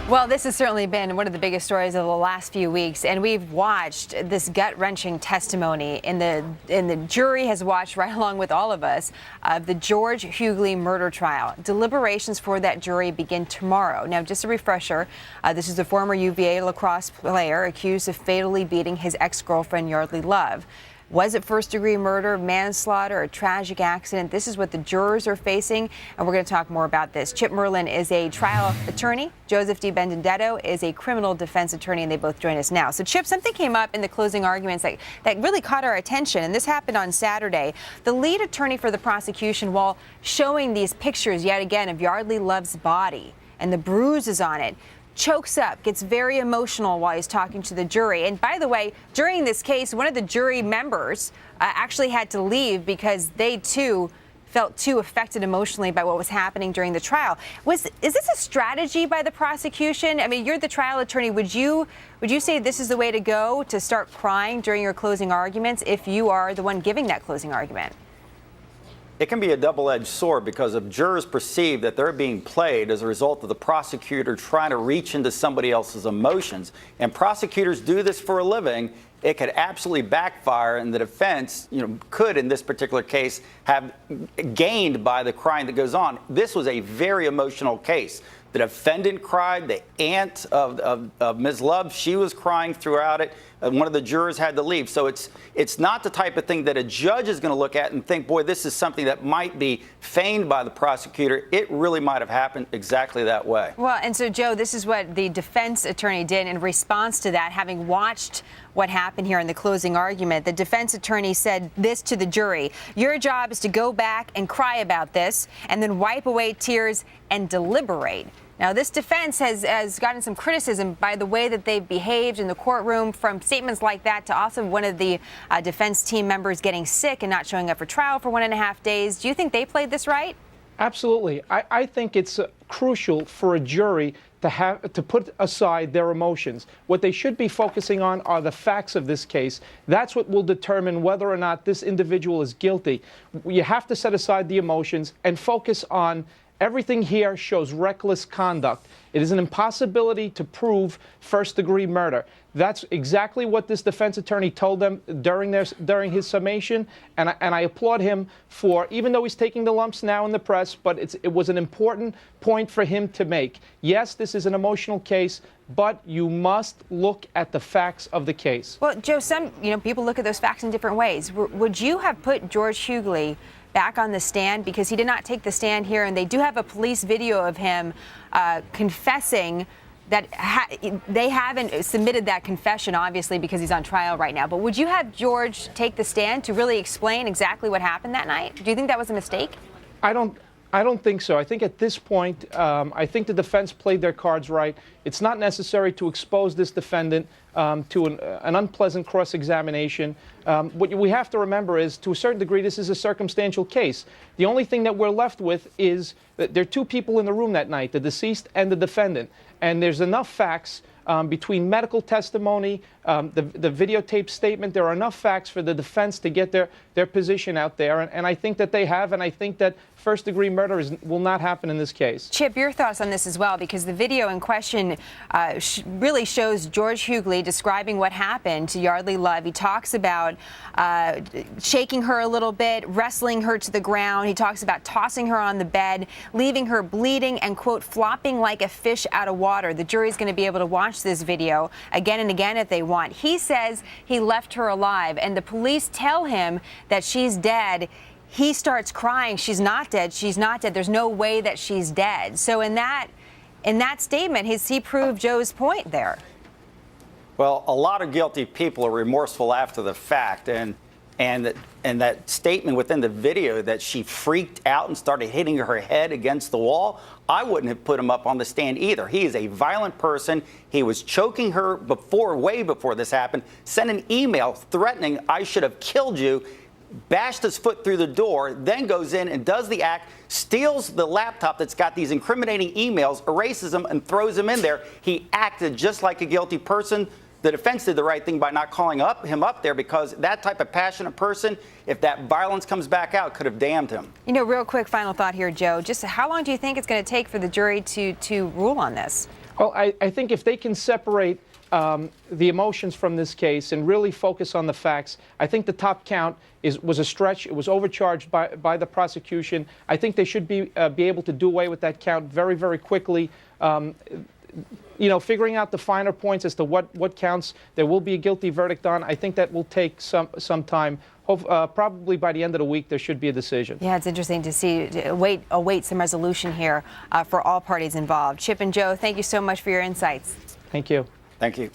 Well, this has certainly been one of the biggest stories of the last few weeks, and we've watched this gut-wrenching testimony, and the jury has watched right along with all of us of the George Huguely murder trial. Deliberations for that jury begin tomorrow. Now, just a refresher, this is the former UVA lacrosse player accused of fatally beating his ex-girlfriend Yardley Love. Was it first-degree murder, manslaughter, a tragic accident? This is what the jurors are facing, and we're going to talk more about this. Chip Merlin is a trial attorney. Joseph D. Benedetto is a criminal defense attorney, and they both join us now. So, Chip, something came up in the closing arguments that really caught our attention, and this happened on Saturday. The lead attorney for the prosecution, while showing these pictures yet again of Yardley Love's body and the bruises on it, chokes up, gets very emotional while he's talking to the jury. And by the way, during this case, one of the jury members actually had to leave because they too felt too affected emotionally by what was happening during the trial. Is this a strategy by the prosecution? I mean, you're the trial attorney. Would you say this is the way to go, to start crying during your closing arguments if you are the one giving that closing argument? It can be a double-edged sword because if jurors perceive that they're being played as a result of the prosecutor trying to reach into somebody else's emotions, and prosecutors do this for a living, it could absolutely backfire, and the defense, could in this particular case have gained by the crying that goes on. This was a very emotional case. The defendant cried. The aunt of Ms. Love, she was crying throughout it. One of the jurors had to leave. So it's not the type of thing that a judge is going to look at and think, boy, this is something that might be feigned by the prosecutor. It really might have happened exactly that way. Well, and so, Joe, this is what the defense attorney did in response to that, having watched what happened here in the closing argument. The defense attorney said this to the jury: your job is to go back and cry about this and then wipe away tears and deliberate. Now, this defense has gotten some criticism by the way that they've behaved in the courtroom, from statements like that to also one of the defense team members getting sick and not showing up for trial for 1.5 days. Do you think they played this right? Absolutely. I think it's crucial for a jury to put aside their emotions. What they should be focusing on are the facts of this case. That's what will determine whether or not this individual is guilty. You have to set aside the emotions and focus on everything here shows reckless conduct. It is an impossibility to prove first-degree murder. That's exactly what this defense attorney told them during his summation, and I applaud him for, even though he's taking the lumps now in the press, but it was an important point for him to make. Yes, this is an emotional case, but you must look at the facts of the case. Well, Joe, some people look at those facts in different ways. Would you have put George Huguely back on the stand? Because he did not take the stand here, and they do have a police video of him confessing that they haven't submitted that confession, obviously, because he's on trial right now. But would you have George take the stand to really explain exactly what happened that night? Do you think that was a mistake? I don't think so. I think at this point, I think the defense played their cards right. It's not necessary to expose this defendant to an unpleasant cross-examination. What we have to remember is, to a certain degree, this is a circumstantial case. The only thing that we're left with is that there are two people in the room that night, the deceased and the defendant. And there's enough facts between medical testimony, the videotape statement. There are enough facts for the defense to get their position out there. And I think that they have, and I think that first-degree murder will not happen in this case. Chip, your thoughts on this as well, because the video in question really shows George Huguely describing what happened to Yardley Love. He talks about shaking her a little bit, wrestling her to the ground. He talks about tossing her on the bed, leaving her bleeding and, quote, flopping like a fish out of water. The jury's going to be able to watch this video again and again if they want. He says he left her alive, and the police tell him that she's dead. He starts crying. She's not dead. She's not dead. There's no way that she's dead. So in that statement, he proved Joe's point there. Well, a lot of guilty people are remorseful after the fact, and that statement within the video that she freaked out and started hitting her head against the wall, I wouldn't have put him up on the stand either. He is a violent person. He was choking her way before this happened, sent an email threatening, "I should have killed you," bashed his foot through the door, then goes in and does the act, steals the laptop that's got these incriminating emails, erases them, and throws them in there. He acted just like a guilty person. The defense did the right thing by not calling him up there, because that type of passionate person, if that violence comes back out, could have damned him. Real quick final thought here, Joe. Just how long do you think it's going to take for the jury to rule on this? Well, I think if they can separate the emotions from this case and really focus on the facts, I think the top count was a stretch. It was overcharged by the prosecution. I think they should be able to do away with that count very, very quickly. Figuring out the finer points as to what counts there will be a guilty verdict on, I think that will take some time. Probably by the end of the week, there should be a decision. Yeah, it's interesting to await some resolution here for all parties involved. Chip and Joe, thank you so much for your insights. Thank you. Thank you.